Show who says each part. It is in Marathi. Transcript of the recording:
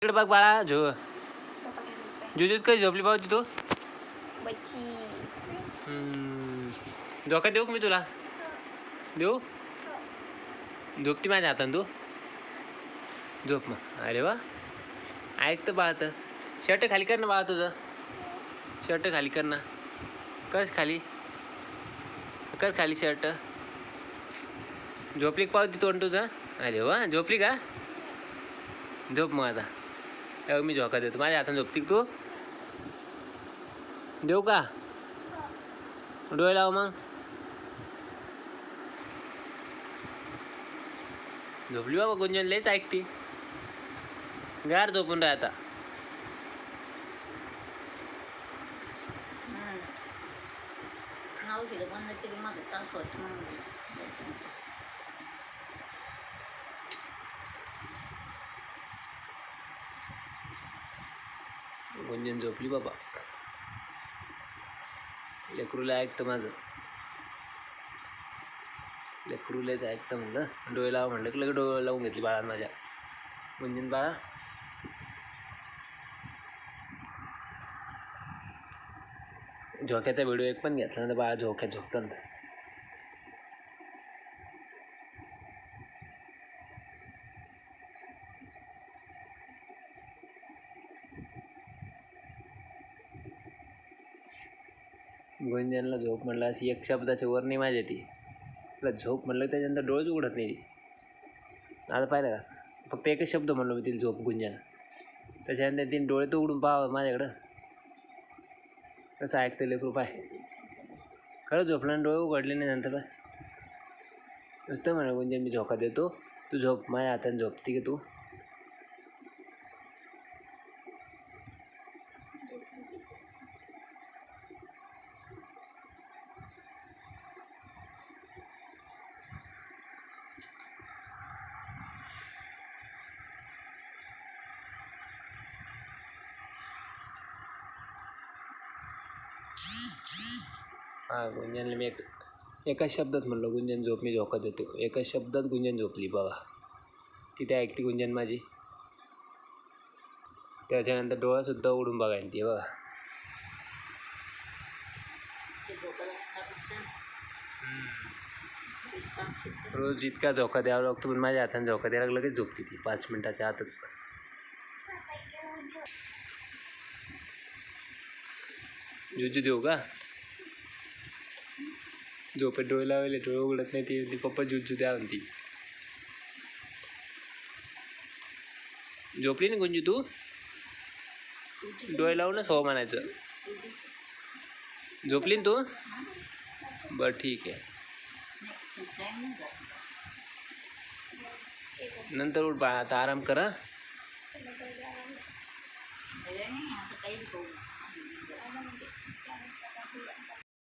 Speaker 1: इकडे बघ बाळा. जुजूत कधी झोपली पावती तू? झोका देऊ का मी तुला? देऊ? झोपती माझ्या हातानं तू? झोप मग. अरे वा, ऐकतं बाळा. तर शर्ट खाली कर ना बाळा तुझं. शर्ट खाली कर ना. कर खाली. कर खाली शर्ट. झोपली पावती तोंड तुझं? अरे वा, झोपली का? झोप मग आता. तेव्हा मी झोका देतो. माझ्या हातानं झोपती का तू? देऊ का? डोळे लाव मग. झोपली बाबा. गुंजन लयच ऐकती. गार झोपून राह आता. गुंजन झोपली बाबा. लेकरूला ऐकतं माझं. लेकरूलाच ऐकतं म्हणलं. डोळे लावा म्हणलं की लगेच डोळे लावून घेतली बाळानं माझ्या. गुंजन बाळा, झोक्याचा व्हिडिओ एक पण घेतला ना बाळा. झोक्यात झोपतं. गुंजनला झोप म्हणलं अशी एक शब्दाच्या वर नाही माझ्या ती. तिला झोप म्हणलं त्याच्यानंतर डोळेच उघडत नाही ती. आता पाहिलं का? फक्त एकच शब्द म्हणलो मी तिला झोप गुंजन. त्याच्यानंतर तिने डोळे तर उघडून पाहावं माझ्याकडं. कसं ऐकतं लेकरू पाय. खरंच झोपलं आणि डोळे उघडले नाही नंतर पाय. नुसतं म्हणा गुंजन मी झोका देतो, तू झोप. माझ्या हाताने झोपती का तू? हां, गुंजनला मी एका शब्दात म्हणलो गुंजन झोप, मी झोका देतो. एका शब्दात गुंजन झोपली बघा. किती ऐकते गुंजन माझी. त्याच्यानंतर डोळासुद्धा उघडून बघायला ती बघा. रोज इतका झोका द्यावा लागतो, पण माझ्या हाताने झोका द्यायला लगेच झोपते ती 5 मिनिटाच्या आतच. जुजू देऊ का? झोपेत डोळे लावले, डोळे उघडत नाही ती पप्पा जुजू द्या म्हणती. झोपली ना गुंजू तू? डोळे लावूनच हो म्हणायचं. झोपली ना तू? बरं ठीक आहे. नंतर उठ बाळा. आता आराम करा.